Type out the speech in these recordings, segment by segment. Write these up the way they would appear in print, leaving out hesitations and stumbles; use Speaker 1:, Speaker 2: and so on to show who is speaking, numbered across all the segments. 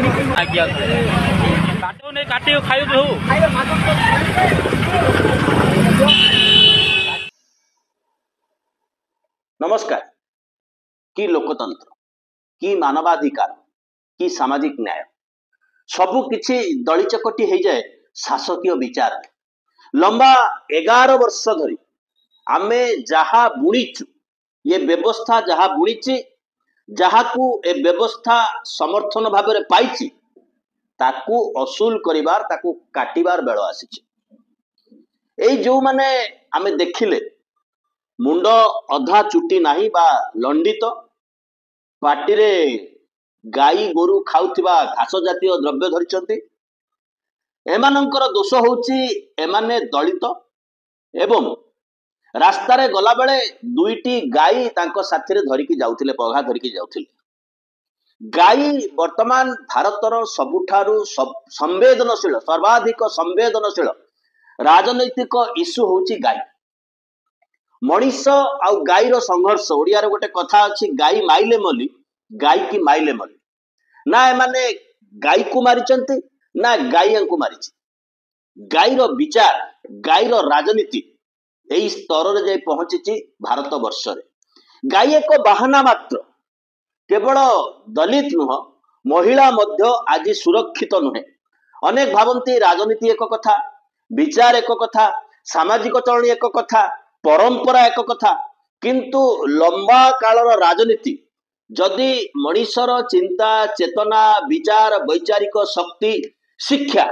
Speaker 1: आज्ञा काटो नहीं काटे खाई हो
Speaker 2: नमस्कार। कि लोकतंत्र कि मानवाधिकार कि सामाजिक न्याय सबु किछि दली चकटी हो जाए शासकीय विचार लंबा 11 वर्ष धरी आमे जहा बुणीचु ये व्यवस्था जहा बुणीची जहाकू ए व्यवस्था समर्थन भाव में पाई ताकू असूल करिवार ताकू काटिबार बेଳ आसीछि। एई जो माने आमे देखिले मुंड अधा चुटी नाही बा लंडित पाटी रे गाई गोरु खाउथिबा घास जातीय द्रव्य धरिचंती एमानंकर दोष होउची एमाने दलित एवं रास्ता रे गला बेले दुईटी गाई तांको साथी रे धरिकी जाउथिले पघा धरिकी जाउथिले। गाई वर्तमान भारतर सबुठारु संवेदनशील सर्वाधिक संवेदनशील राजनैतिक इश्यू होउची गाई। मनीष आउ गाईर संघर्ष ओडिया रे गोटे कथा अछि गाई माइले मली गाई की माइले मली ना एमाने गाई को मारिचंती ना गाईया को मारिछि। गाईर विचार गाईर राजनीति एई स्तर रे जाई पहुंची भारत वर्ष रे। गाई एक बाहाना मात्र केवल दलित नुह महिला मध्य आज सुरक्षित नुहे। अनेक भावंती राजनीति एक कथा विचार एक कथा सामाजिक चलनी एक कथा परंपरा एक कथा किंतु लंबा कालर राजनीति जदि मनीषर चिंता चेतना विचार वैचारिक शक्ति शिक्षा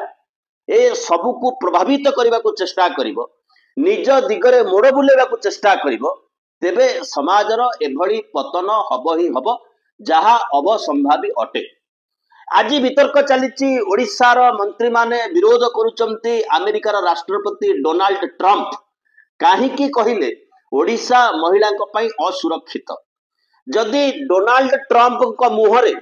Speaker 2: ए सबुकु प्रभावित करने को चेष्टा करिवो निज दिगरे मोड़ बुलेबाकू चेष्टा करिवो तेबे समाजर एभली पतन हब ही हब जहा अवसंभावी अटे। आज वितर्क चली ओडिशार मंत्री माने विरोध करुचंती अमेरिकार राष्ट्रपति डोनाल्ड ट्रंप काहीकि कहिले ओडिशा महिला असुरक्षित। जदि डोनाल्ड ट्रंप को मुहरे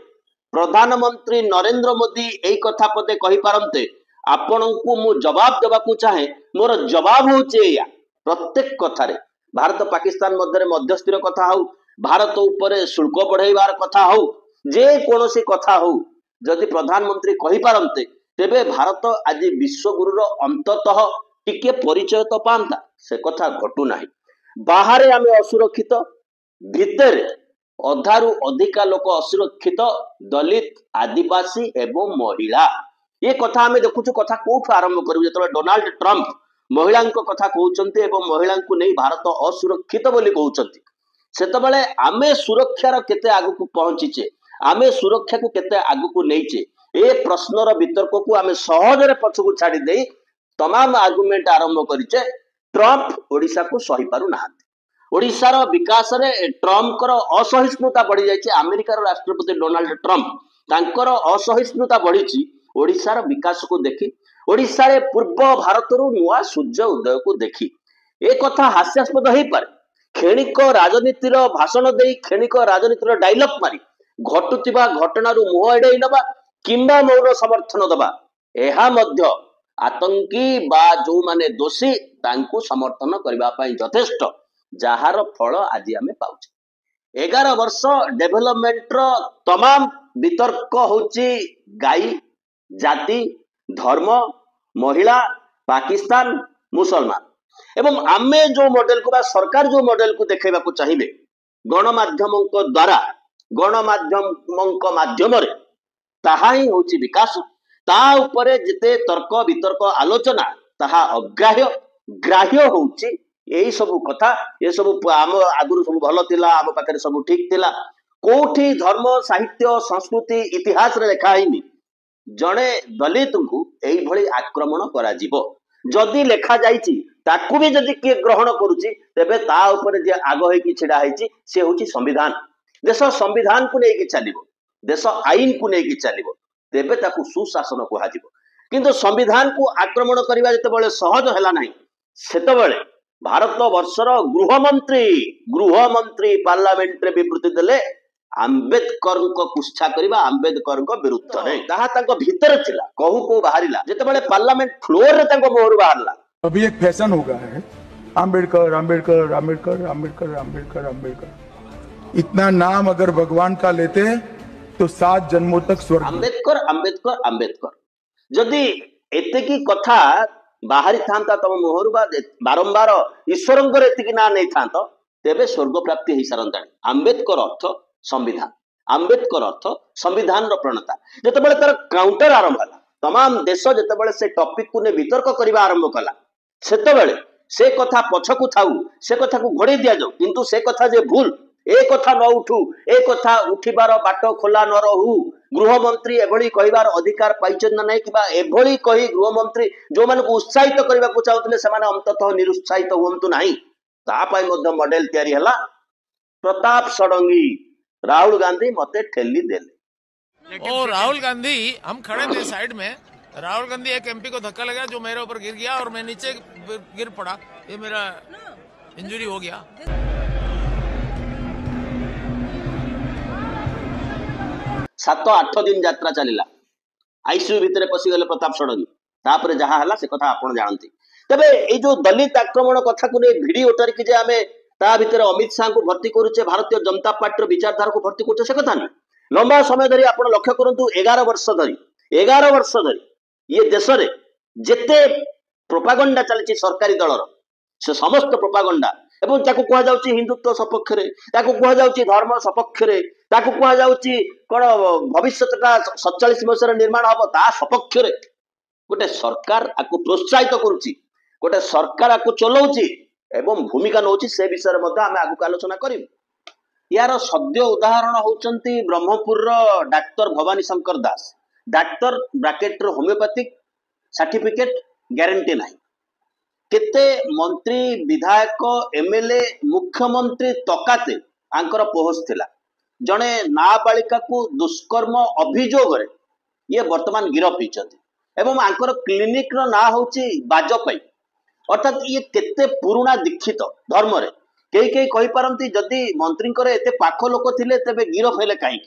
Speaker 2: प्रधानमंत्री नरेंद्र मोदी एई कथा पदे कहि पारंते आपनकू मु जवाब देबाकू चाहे मोर जवाब होचे या प्रत्येक कथारे भारत पाकिस्तान मध्य मध्यस्थीर कथा हो भारत उपरे शुल्क बढ़ाइबार कथा हो जे कोनोसी कथा हो जदि प्रधानमंत्री कहि पारंते तेबे भारत आज विश्वगुरुर अंततः टिके परिचय तो पांता से कथा घटू नाही। बाहरे आमे असुरक्षित भितर अधारु अधिका लोक असुरक्षित दलित आदिवासी एवं महिला ये कथा आमे देखुछु। कथा कोठु आरंभ करू जतबे डोनाल्ड ट्रंप महिला कथा कहउचंती एवं महिला को नहीं भारत असुरक्षित बोली कहउचंती सेतबेले आमे सुरक्षार केते आगु को पहुंचीचे आमे सुरक्षा को केते आगु को नहींचे ए प्रश्नर वितर्क को आमे सहजरे पछकु छाडी देई तमाम आर्गुमेंट आरंभ करिचे। ट्रंप ओडिशा को सही पारु नाहांती। ओडिशार विकास रे ट्रंप कर असहिष्णुता बढ़ी जाइए। अमेरिकार राष्ट्रपति डोनाल्ड ट्रंप तांकर असहिष्णुता बढ़ी ओडिशार विकास को देखी ओडिशा रे पूर्व भारत नुआ सूर्य उदय को देखी ए कथा हास्यास्पद हो पारे। क्षणिक राजनीतिर भाषण दे क्षणिक राजनीतिर डायलॉग मारी घटुतिबा घटनारू मुह एड़ाई नबा किंबा मौर समर्थन दबा एहा मध्य आतंकी बा जो माने दोषी तांकू समर्थन करबा पई यथेष्ट जहार फल आज आमे पाउचे। 11 वर्ष डेवलपमेंट रो तमाम वितर्क होची गाई जाति धर्म महिला पाकिस्तान मुसलमान एवं आमे जो मॉडल को बा सरकार जो मॉडल को देखैबा को चाहिए गणमाध्यम द्वारा गणमाध्यम माध्यम रे ताहा ही होची विकास ता उपरे जिते तर्क वितर्क आलोचना ताहा अग्राह्य ग्राह्य होची। यही सब कथा ये सब आम आगुरु सब भल थिला आम पाखरे सब ठीक थिला कोठी धर्म साहित्य संस्कृति इतिहास रे लिखा हैनी जड़े दलित को एई भली आक्रमण करा जीवो जदि लेखा जाइछि ताकू भी जदि किए ग्रहण करुछि तेबे ता ऊपर जे आग होई छिड़ा हैछि से होछि संविधान। देश संविधान को लेके चलिबो देश आईन को लेके चलिबो तेबे ताकू सुशासन कहा जीवो किंतु संविधान को आक्रमण करबा जते बेले सहज हैला नाही सेतबेले भारत वर्षर गृहमंत्री पार्लियामेंट रे विबृति देले आंबेडकर को कुच्छा करबा आंबेडकर को विरुद्ध रे ताहा तांको भीतर थिला कहू को बाहरिला जते बेले पार्लियामेंट फ्लोर रे तांको मोहर बाहरला।
Speaker 3: अभी एक फैशन हो गया है आंबेडकर आंबेडकर आंबेडकर आंबेडकर आंबेडकर आंबेडकर इतना नाम अगर भगवान का लेते तो 7 जन्मों तक स्वर्ग।
Speaker 2: आंबेडकर आंबेडकर आंबेडकर जदि एतिकी कथा बाहरी था तुम मुहर बारंबार ईश्वर एतिकी ना नहीं था तेबे स्वर्ग प्राप्ति हो सारता। आंबेडकर अर्थ संविधान, आंबेडकर अर्थ संविधान प्रणेता। जितेबाला तार काउंटर आरंभ है, तमाम देश जितेबाला से टॉपिक को ने वितर्क करने आरंभ कला सेतेबाला से कथा पछकू थाऊ, से कथा को घोड़े दि जाऊ, किंतु से कथा जे भूल ए कथा न उठू, ए कथा उठिबार बाट खोला न रहू। गृहमंत्री एभली कहिबार अधिकार पाइछन ना नहीं कि एभली कही गृहमंत्री जो मानक उत्साहित करबा को चाहूतले सेमाने अंततः निरुत्साहित हुंतु नाही। ता पई मध्य मॉडल तयारी हला प्रताप षडंगी। राहुल गांधी मते ठेली देले।
Speaker 4: ओ राहुल गांधी, हम खड़े थे साइड में, राहुल गांधी एक एमपी को धक्का लगा जो मेरे ऊपर गिर गया और मैं नीचे गिर पड़ा, ये मेरा इंजरी हो गया।
Speaker 2: 7-8 दिन यात्रा चलला, आईसीयू भितर पशिगले प्रताप षडंगी। तापर जहा हला से कथा आपण जानती। तबे ए जो दलित आक्रमण कथा को भिडी उतारिकी जे आमे ता भितर अमित शाह को भर्ती करूचे, भारतीय जनता पार्टी विचारधारा को भर्ती करूचे, से कथा नहीं। लंबा समय धरी आपण लक्ष्य करंतु 11 वर्ष धरी ये देश रे जेते प्रोपागंडा चलछि सरकारी दलर से समस्त प्रोपागंडा एवं ताकू कहा जाउछि हिंदुत्व सपक्ष रे, ताकू कहा जाउछि धर्म सपक्ष रे, ताकू कहा जाउछि कोन भविष्यटा 47 मसर निर्माण हबो ता सपक्ष रे। गोटे सरकार आकू प्रोत्साहित करूछि, गोटे सरकार आकू चलाउछि एवं भूमिका नउछि, से विषय रे मध्ये आमे आगु आलोचना करिबु। यार सद्य उदाहरण होउचंती ब्रह्मपुर रो डॉक्टर भवानी शंकर दास। डॉक्टर ब्रैकेट रो होमियोपैथिक सर्टिफिकेट गारंटी नाही। केते मंत्री विधायक एमएलए मुख्यमंत्री तकाते आंकर पोहस थिला। जने नाबालिका को दुष्कर्म अभियोग रे ये वर्तमान गिरफ हिचंती एवं आंकर क्लिनिक रो ना होची बाजपेयी। अर्थात ये केते पुराना दीक्षित धर्म रे कई कही पारंती जदि मंत्री एते पाख लोक थिले तेबे गिरफ हेले काहे।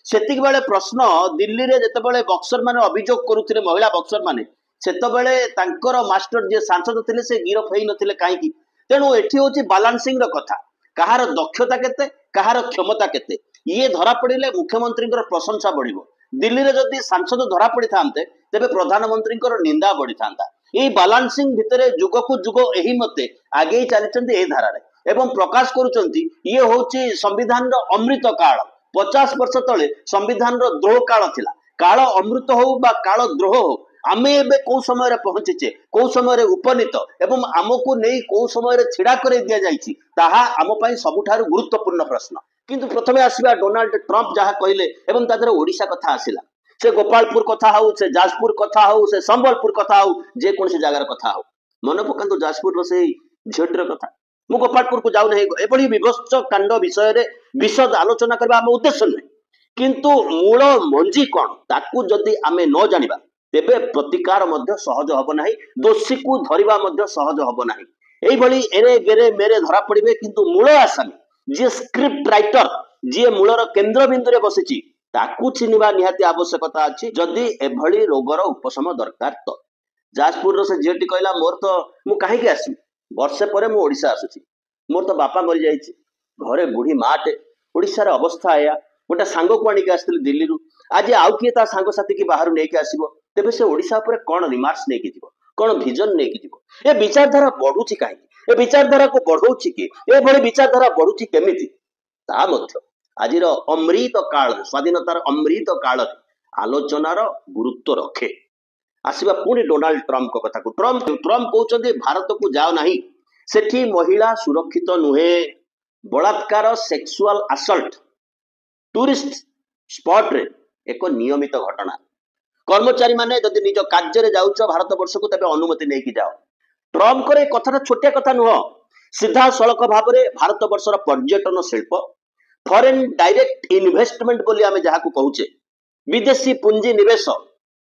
Speaker 2: सेतिक बेले प्रश्न दिल्ली रे जेतेबेले बक्सर माने अभियोग करूथिले, महिला बक्सर माने सेतेबेले तांकर मास्टर जे सांसद थिले से गिरफ हेई नथिले काहे। तेणु एठी होची बैलेंसिंग रो कथा, कहार दक्षता केते, कहार क्षमता केते, ये धरा पड़िले मुख्यमंत्री प्रशंसा बढ़िबो। दिल्ली रे जदि सांसद धरा पड़ी थांते तेबे प्रधानमंत्री निंदा बढ़ी थांता। ये बैलेंसिंग भितरे जुग को जुग एही मते आगे चली ए धारा रे एवं प्रकाश करूचंती ये होची संविधान रो अमृत काल। 50 वर्ष तले संविधान रो द्रोह काल थिला। काल अमृत हो बा काल द्रोह हो, आमे एबे को समय रे पहुंचीचे, को समय रे उपनीत एवं आमको नहीं को समय रे छिड़ा करे दिया जाइछि ताहा आम पई सबुठारु गुरुत्वपूर्ण प्रश्न। किंतु प्रथमे आसीबा डोनाल्ड ट्रम्प जहा कहिले एवं तादरे ओडिशा कथा आसिला। से गोपालपुर कथा हो, से जाजपुर कथा हो, से संबलपुर कथा हो, जे कोनसी जगार कथा हो, मन पकांतु जाजपुर रो से झेटर कथा। मु गोपालपुर को जाऊ नहीं, एभली विभत्स कांड विषय रे विशद आलोचना करबा हम उद्देश्य नहीं। किंतु मूल मंजी कोन ताकू जदि आमे न जानिबा तेबे प्रतिकार मध्य सहज हब नाही, दोषी को धरिबा मध्य सहज हब नाही। एई भली एरे गेरे मेरे धरा पड़िबे, किंतु मूल आसामी जे स्क्रिप्ट राइटर जे मूलर केंद्र बिंदु रे बसिची ताकू चिनिबा निहाती आवश्यकता अछि जदि एभली रोगर उपशम दरकार। तो जाजपुर रो से जेटी कहला मोर तो मु काहे के आसी वर्षे परे मु ओडिशा आसुची, मोर तो बापा मरि जाइछि, घरे बुढ़ी माटे, ओडिशा रे अवस्था आया, गोटे सांग को आनिक आसथिल दिल्ली रु, आज आउ किए ता सांग साथी की बाहर नेके आसीबो, तेबे से ओडिशा पर कोन रिमार्क्स नेकी जिवो, कोन विजन नेकी जिवो। ए विचारधारा बढ़ुची काहे, ए विचारधारा को बढ़ौची कि ए भली विचारधारा बढ़ुची केमिति ता मध्य आजिर अमृत काल स्वाधीनतार अमृत काल आलोचनार गुरुत्व रखे। आसीबा पुणी डोनाल्ड ट्रम्प को कथा को। ट्रम्प कहउछन्ते भारत को जाओ नाही, सेठी महिला सुरक्षित नुहे, बलात्कार सेक्सुअल असल्ट टूरिस्ट स्पॉट रे एक नियमित घटना। कर्मचारी माने जदि निज कार्य रे जाउछ भारत वर्ष को तबे अनुमति नेकी जाओ। ट्रम्प करे कथा छोटिया कथा नुह, सीधा सड़क भाव में भारत वर्षर पर्यटन शिल्प फॉरेन डायरेक्ट इन्वेस्टमेंट बोली आमे जहा को कहूचे विदेशी पुंजी निवेश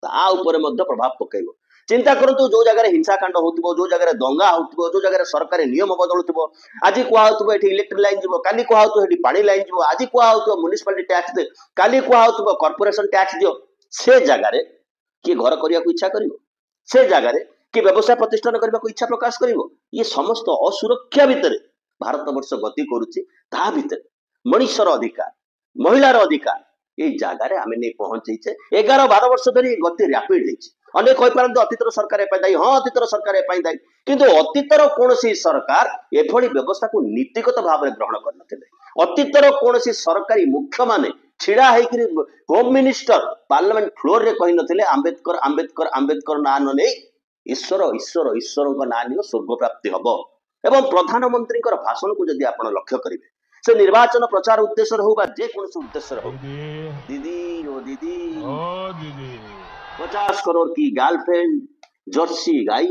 Speaker 2: ता ऊपर मध्य प्रभाव पकेइबो। चिंता करंतु जो जगह हिंसाकांड होतबो, जो जगह दंगा होतबो, जो जगह सरकारी नियम बदलुतबो, आज कुआ होतबो एठी इलेक्ट्रिक लाइन जिवो, काली कुआ होतबो एठी पानी लाइन जिवो, आज कुआ होतबो म्युनिसिपैलिटी टैक्स दे, काली कुआ होतबो कॉर्पोरेशन टैक्स दियो। से जगह रे कि घर करिया को इच्छा करिवो, से जगह रे कि व्यवसाय प्रतिष्ठान करबा को इच्छा प्रकाश करिवो। ये समस्त असुरक्षा भितर भारत वर्ष गति करूची। ता भितर मनुष्यर अधिकार, महिलार अधिकार এই ଜାଗାରେ ଆମେ ନେଇ ପହଞ୍ଚେଇଛେ 11-12 ବର୍ଷ ଧରି ଗତି ରାପିଡ ହେଇଛି ଅନେକ କହିପାରନ୍ତି ଅତୀତର ସରକାର ଏ ପାଇଁ ଦାୟୀ ହଁ ଅତୀତର ସରକାର ଏ ପାଇଁ ଦାୟୀ କିନ୍ତୁ ଅତୀତର କୌଣସି ସରକାର ଏଭଳି ବ୍ୟବସ୍ଥାକୁ ନୀତିଗତ ଭାବରେ ଗ୍ରହଣ କରିନଥିଲେ ଅତୀତର କୌଣସି ସରକାରୀ ମୁଖ୍ୟମାନେ ଛିଡା ହେଇକିରି ହୋମ ମିନିଷ୍ଟର ପାର୍ଲାମେଣ୍ଟ ଫ୍ଲୋରରେ କହିନଥିଲେ ଆମ୍ବେଦକର ଆମ୍ବେଦକର ଆମ୍ବେଦକର ନାଁ ନ ନେଇ ଈଶ୍ୱର ଈଶ୍ୱର ଈଶ୍ୱରଙ୍କ ନାଁ ନିଅ ସ୍ୱର୍ଗ ପ୍ରାପ୍ତି ହବ ଏବଂ ପ୍ରଧାନମନ୍ତ୍ରୀଙ୍କର ଭାଷଣକୁ ଯଦି ଆପଣ ଲକ୍ଷ୍ୟ କରିବେ से निर्वाचन प्रचार उद्देश्य हो जेकोसी उद्देश्य हो दीदी ओ दीदी 50 करोड़ की गर्लफ्रेंड जर्सी गाई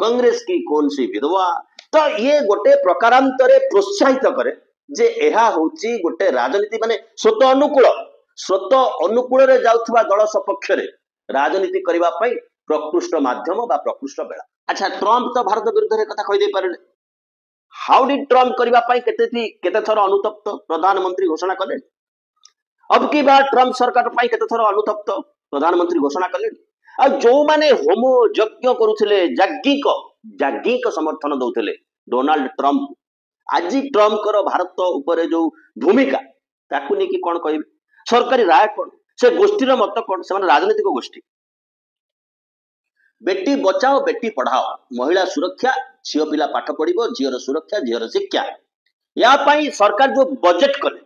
Speaker 2: कांग्रेस की कौन सी विधवा तो ये गोटे प्रकारांतरे प्रोत्साहित करे जे एहा होची गोटे राजनीति माने स्वत अनुकूल रे जाउथबा दल सपक्ष रे राजनीति करबा पई प्रकृष्ट माध्यम बा प्रकृष्ट बेला अच्छा ट्रम्प तो भारत विरुद्ध रे कथा कहि दे पारे हाउ डिड ट्रम्प करबा पई केते थर अनुतप्त प्रधानमंत्री घोषणा कले अब की बार ट्रम्प सरकार पई केते थर अनुतप्त प्रधानमंत्री घोषणा कले आ जो माने होमो यज्ञ करूथिले जाग्गिक समर्थन दउथिले डोनाल्ड ट्रम्प आज ट्रम्प कर भारत ऊपर जो भूमिका ताकू ने कि कोन कहबे सरकारी राय कोन से गोष्ठीर मत कोन से राजनीतिक गोष्ठी बेटी बचाओ बेटी पढ़ाओ महिला सुरक्षा झील पिला पाठ पढ़िबो झीर सुरक्षा झीर शिक्षा या पई सरकार जो बजेट कले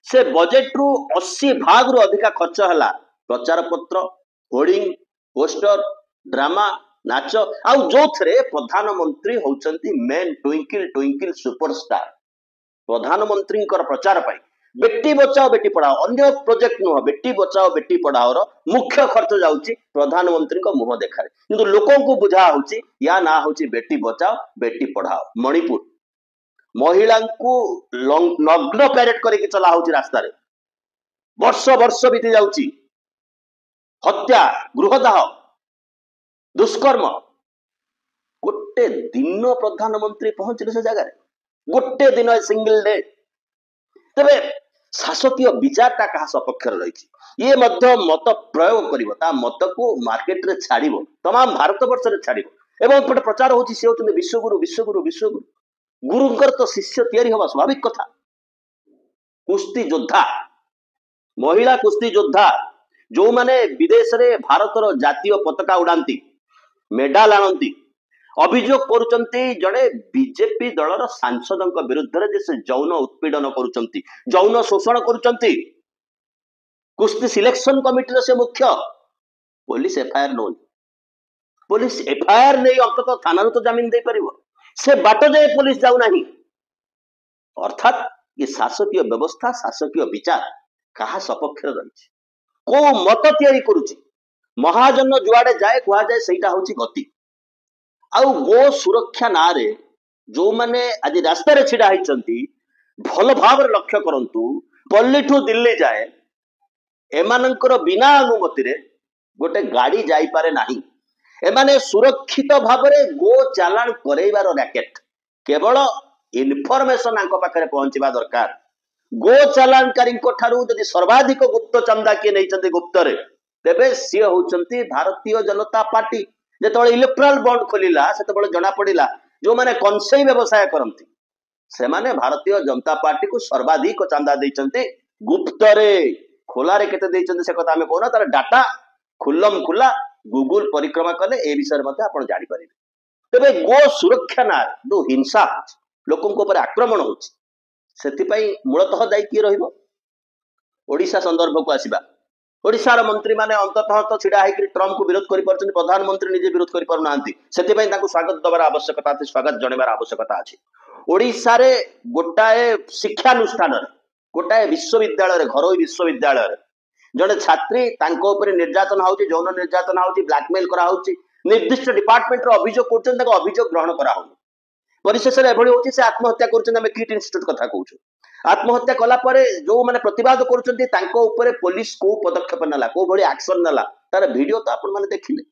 Speaker 2: से बजेट रु 80 भाग रु अधिका खर्च हला प्रचार पत्र होर्डिंग पोस्टर ड्रामा नाच आउ जो थरे प्रधानमंत्री होचंती मेन ट्विंकल ट्विंकल सुपरस्टार प्रधानमंत्री प्रचार पाई बेटी बचाओ बेटी पढ़ाओ अन्य प्रोजेक्ट नुह बेटी बचाओ बेटी पढ़ाओ मुख्य खर्च जाउची प्रधानमंत्री को मुह देखारे किंतु लोकों को बुझा होची या ना होची बेटी बचाओ बेटी पढ़ाओ मणिपुर महिला को नग्न पैरेड करके चला होची रास्ता रे वर्ष वर्ष बीती जाउची हत्या गृहदाह दुष्कर्म गोटे दिन प्रधानमंत्री पहुंचले से जगह गोटे दिन सिंगल डे तबे शासकीय विचारटा कहा सपक्ष रही ये मत प्रयोग कर मत को मार्केट रे छाड़िबो तमाम भारत वर्ष रे छाड़िबो एवं पटे प्रचार होची से होचंदे विश्वगुरु विश्वगुरु विश्वगुरु गुरुंकर तो शिष्य तैयारी हवा स्वाभाविक कथा कुश्ती योद्धा महिला कुश्ती योद्धा जो माने विदेश रे भारतर जातीय पताका उड़ांती मेडाल आनती अभियोग करुचंती जड़े बीजेपी दलर सांसदों विरुद्ध रे से जौन उत्पीड़न करुचंती जौन शोषण करुचंती कुश्ती सिलेक्शन कमिटी से मुख्य पुलिस एफआईआर नो पुलिस एफआईआर नहीं अंतत थाना तो जमीन दे परिबो से बाट जाए पुलिस जाऊ नहीं अर्थात ये शासकीय व्यवस्था शासकीय विचार कहा सपक्ष रही को मत तैयारी करुची महाजन जुआड़े जाए कह जाए सेटा होची गति आउ गो सुरक्षा ना रे जो माने आज रास्ता रे छिड़ा होइचंती भल भाव लक्ष्य करंतु पल्ली ठू दिल्ली जाए एमानंकर बिना अनुमति रे गोटे गाड़ी जाई पारे नाही एमाने सुरक्षित भाव रे गो चालान करेबार रैकेट केवल इनफॉरमेशन आंको पाखरे पहुंचीबा दरकार गो चालानकारी ठारू यदि सर्वाधिक गुप्त चंदा किए नहीं गुप्त रे तेबे सी होचंती Bharatiya Janata party जेतबळे electoral bond खोलिला सेतबळे जना पड़िला जो माने कनसेई व्यवसाय करंती से माने भारतीय जनता पार्टी को सर्वाधिक चंदा देइचंती गुप्त रे खोला रे केते देइचंती से कथा हमें कोना तार डाटा खुल्लम खुला गूगल परिक्रमा कले ए विषय मध्ये आपण जानि परिबे तबे गो सुरक्षा ना जो हिंसा लोकन को ऊपर आक्रमण होची सेति पई मूलतः दायी की रहिबो ओडिशा संदर्भ को आसीबा ओडिशार मंत्री माने अंततः तो छिड़ा है ट्रम्प को विरोध कर प्रधानमंत्री निजे विरोध कर पारना स्वागत दबार आवश्यकता अच्छी स्वागत जनवार आवश्यकता अच्छी ओडिशा रे गोटाए शिक्षानुष्ठान गोटाए विश्वविद्यालय घर विश्वविद्यालय जड़े छात्री तांको ऊपर निर्यातन होउची जौन निर्यातन होउची ब्लैकमेल करा होउची निर्दिष्ट डिपार्टमेंट रो अभियोग करछन ताको अभियोग ग्रहण करा होउनी परिशेष रे एभली होउची से आत्महत्या करछन हम किट इंस्टीट्यूट कथा कहूछु आत्महत्या कला परे जो माने प्रतिवाद करुचंती तांको ऊपर पुलिस को पदक्षेप नला को भली एक्शन नला तार वीडियो तो आपण माने देखिले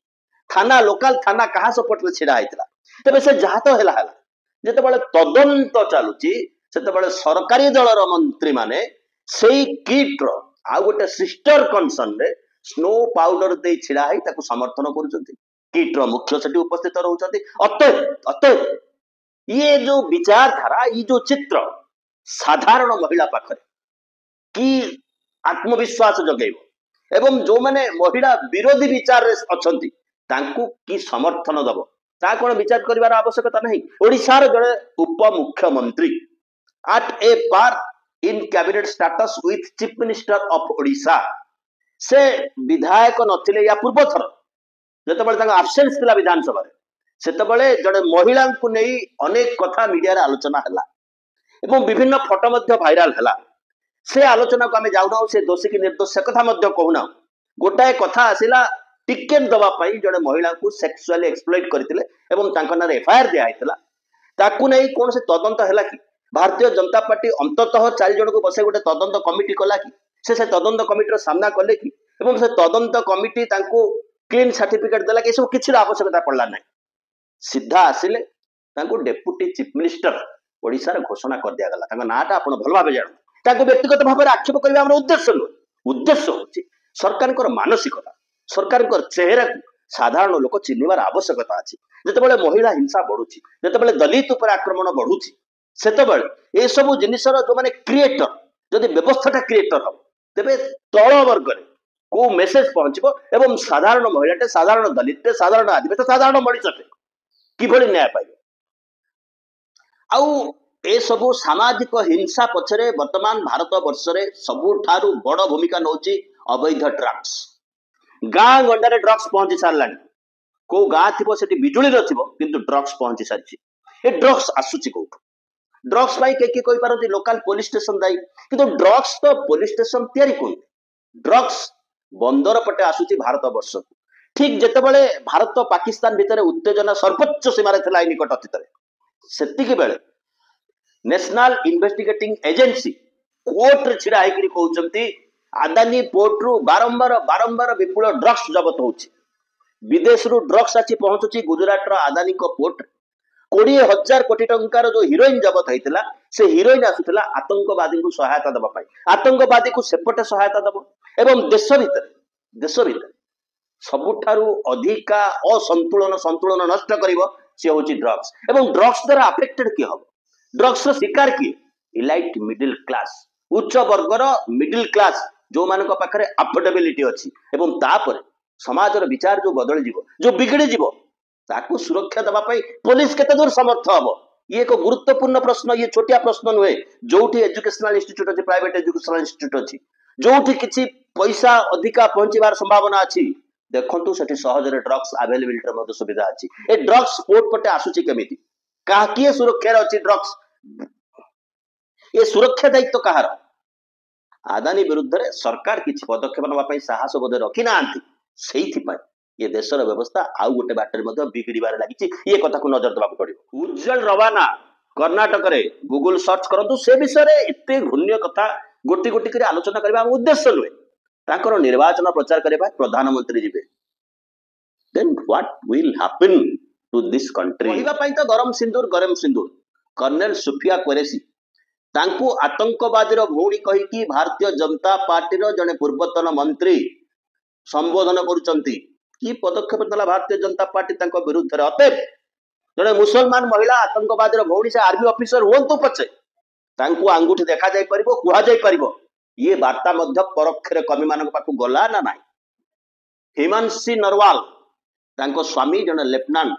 Speaker 2: थाना लोकल थाना कहा सपोर्ट रे छिड़ा आइतला तबे से जहा तो हैला जेते बळे तदंत चालुची सेते बळे सरकारी दलर मंत्री माने सेई किट रो आ गोटे सिस्टर कंसर्न रे स्नो पाउडर दे छिड़ा है ताको समर्थन करुचंती किट रो मुख्य सेठी उपस्थित रहउचंती अत ये जो विचारधारा ये जो चित्र साधारण महिला पाखरे कि आत्मविश्वास जगेब एवं जो माने महिला विरोधी विचार अच्छी तांकू की समर्थन दब ता कौन विचार कर आवश्यकता नहीं। ओडिशार जड़े उपमुख्यमंत्री at a par in cabinet status with chief minister of Odisha से विधायक नथिले या पूर्व थर जतबेले तांका absence थिला विधानसभा सेतबेले जड़े महिला को नहीं अनेक कथा मीडिया रे आलोचना हला एवं विभिन्न फोटो मध्य भाइराल हला से आलोचना को आमे जाउना से दोषी की निर्दोष से कथा मध्य कहूना गोटाए कथा आसिला टिकेट दवा पाई जड़े महिला को सेक्सुअली एक्सप्लॉइट करथिले एवं तांका नारे एफआईआर दिया आइतला ताकू नहीं कौन से तदंत हला कि भारतीय जनता पार्टी अंततः 4 जन को बसे गोटे तदंत कमिटी कला कि से तदंत कमिटी सामना कले कि एवं से तदंत कमिटी तांको क्लीन सर्टिफिकेट देला कि सब किछि आवश्यकता पड़ला नहीं सीधा आसिले तांको डेप्यूटी चीफ मिनिस्टर ओडिशा रे घोषणा कर दिया गला तांको नाटा आपण भल भाबे जानो तांको व्यक्तिगत भाबे आक्षेप करबा हमर उद्देश्य न उद्देश्य होछि सरकारकर मानसिकता सरकारकर चेहरा को साधारण लोक चिन्हबार आवश्यकता अछि जेतेबेले महिला हिंसा बढ़ुछि जेतेबेले दलित उपर आक्रमण बढ़ुछि सेतेबेले ए सब जिनिसर जो माने क्रिएटर जदि व्यवस्थाटा क्रिएटर हो तेबे तळ वर्ग रे को मेसेज पहुंचबो एवं साधारण महिलाटे साधारण दलितटे साधारण आदिवासी साधारण मଣିषटे किभଳି न्याय पाइबे आउ ए सबु सामाजिक हिंसा पछरे वर्तमान भारत वर्ष रे सबुठारु बड़ भूमिका नउची अवैध ड्रग्स गाँ गंडारे ड्रग्स पहुंची सारलानी को गाँ थिबो सेठी बिजुली नथिबो किंतु ड्रग्स पहुंची सारछि ए ड्रग्स आसुची कोठु ड्रग्स पाई के कोइ पारती लोकल पुलिस स्टेशन दाई किंतु ड्रग्स तो पुलिस स्टेशन तयारी कोन ड्रग्स बंदर पटे आसुची भारत वर्ष ठीक जेतेबेले भारत पाकिस्तान भितर उत्तेजना सर्वोच्च सीमारे थिला ए निकट अतीत सेतिके बेले नेशनल इन्वेस्टिगेटिंग एजेंसी कोर्ट रे छिड़ा आइकरी कहउचंती आदानी पोर्ट रु बारंबार विपुल ड्रग्स जबत होची विदेश रु ड्रग्स आछि पहुंचुची गुजरात रो आदानी को पोर्ट 20,000 कोटी टंकार जो हिरोइन जबत होइतिला से हिरोइन आसुतिला आतंकवादी को सहायता दबा पाई आतंकवादी को सेपटे सहायता दबो एवं देश भीतर सबुठारु अधिका संतुलन नष्ट करिवो से होची ड्रग्स एवं ड्रग्स द्वारा अफेक्टेड कि हो ड्रग्स रो शिकार कि इलाइट मिडिल क्लास उच्च वर्गर मिडिल क्लास जो मानक पाखरे अफोर्डेबिलिटी अछि एवं तापर समाज रो विचार जो बदल जीवो जो बिगड़ी जीवो ताकू सुरक्षा दबा पाई पुलिस केते दूर समर्थ हबो ये एक गुरुत्वपूर्ण प्रश्न ये छोटिया प्रश्न नुहे जोठी एजुकेशनल इंस्टीट्यूट अछि प्राइवेट एजुकेशनल इंस्टीट्यूट अछि जोठी किछि पैसा अधिका पहुंचीबार संभावना अछि देखंतु सेठी सहज रे ड्रग्स अवेलेबिलिटी रो मते सुविधा अछि ए ड्रग्स पोर्ट पटे आसुची केमिति का किए सुरक्षा अछि ड्रग्स ए सुरक्षा दायित्व कहार आदानी विरुद्ध रे सरकार किछि पदक्षेप नबा पई साहस बोधे रखि नांती सेहिथि पय ये देशर व्यवस्था आउ गोटे बाटर मध्य बिगड़बार लागिछि ये कथा को नजर देबाक पड़िबो उज्जवल रवाना कर्नाटक रे गूगल सर्च करंतु से विषय रे एते घृण्य कथा गोटी गोटी करे आलोचना करबा उद्देश्य नुहे ताकर निर्वाचन प्रचार करबा प्रधानमंत्री जिबे then what will happen to this country कहबा पई तो गरम सिंदूर कर्नल सुफिया कुरैशी तांकू आतंकवादी रो भौणी कहि कि भारतीय जनता पार्टी रो जने पूर्वतन मंत्री संबोधन करूचंती की पदक्षेप नला भारतीय जनता पार्टी तांको विरुद्ध रे अते जने मुसलमान महिला आतंकवादी रो भौणी से आर्मी ऑफिसर होंतु पछे तांकू अंगूठी देखा जाय परिबो कुहा जाय परिबो ये वार्ता मध्य परोक्षरे कमी मानक पाकू गला ना नाही हिमांशी नरवाल तांको स्वामी जने लेफ्टिनेंट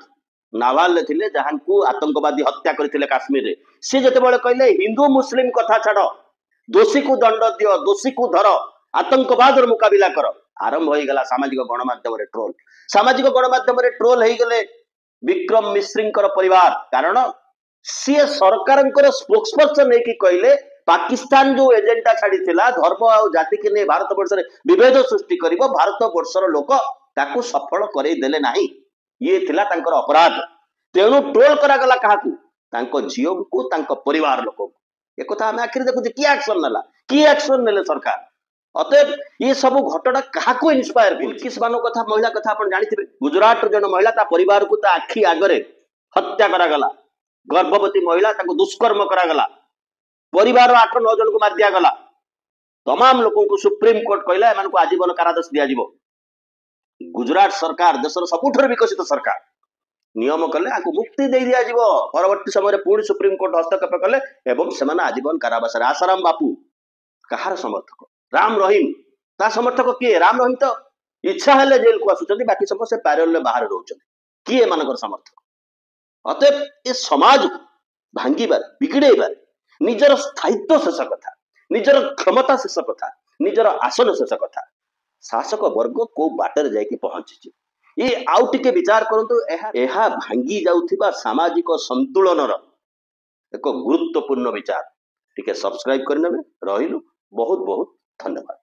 Speaker 2: नावाल थिले जहां को आतंकवादी हत्या करथिले काश्मीर रे से जते बेले कहले हिंदू मुस्लिम कथा छाड़ दोषी को दंड दियो दोषी को धर आतंकवाद रो मुकाबिला करो आरंभ हो गला सामाजिक गणमाध्यम रे ट्रोल सामाजिक गणमाध्यम रे ट्रोल हो गले विक्रम मिश्रींकर परिवार कारण सी सरकारंकर स्पोक्सपर्सन नै कि कहले पाकिस्तान जो एजेंडा छाड़ी थिला धर्म और जाति के ने भारत वर्ष रे विभेद सृष्टि करिवो भारत वर्षर लोक ताकू सफल करे देले नाही ये थिला तांकर अपराध तेणु ट्रोल करा गला काहाकू तांको जियो को तांको परिवार लोक एक कथा हम आखिर देखु की एक्शन नेले सरकार अतएव ये सब घटना काहाकू इंस्पायर किस मानो कथा महिला कथा अपन जानिथिबे गुजरात रो जन महिला ता परिवार को ता आखी आगरे हत्या करा गला गर्भवती महिला ताको दुष्कर्म करा गला परिवार 8-9 जन को मार दिया गला तमाम लोगों को सुप्रीम कोर्ट कहला एमान को आजीवन कारादंड दिया जिवो गुजरात सरकार देशर सबुठर विकसित सरकार नियम कले आको मुक्ति दे दिया जिवो परवर्ती समय पूर्ण सुप्रीम कोर्ट हस्तक्षेप कले एवं सेमाने आजीवन कारावास आसाराम बापू कहार समर्थक राम रहीम ता समर्थक किए राम रहीम तो इच्छा हेले जेल को आसुचंदी बाकी समस्त पैरोल बाहर रोचंदी किए मानकर समर्थक अतएव ए समाज को भांगिबार बिगड़ेबार निजर स्थायित्व शेष कथा निजर क्षमता शेष कथा निजर आसन शेष कथा शासक वर्ग को बाटर जाइए पहुंची ये आउ टिके विचार करंतु एहा भांगी जाउथिबा सामाजिक संतुलनर एक गुरुत्वपूर्ण विचार टिके सब्सक्राइब करनेबे रहिलु बहुत बहुत धन्यवाद।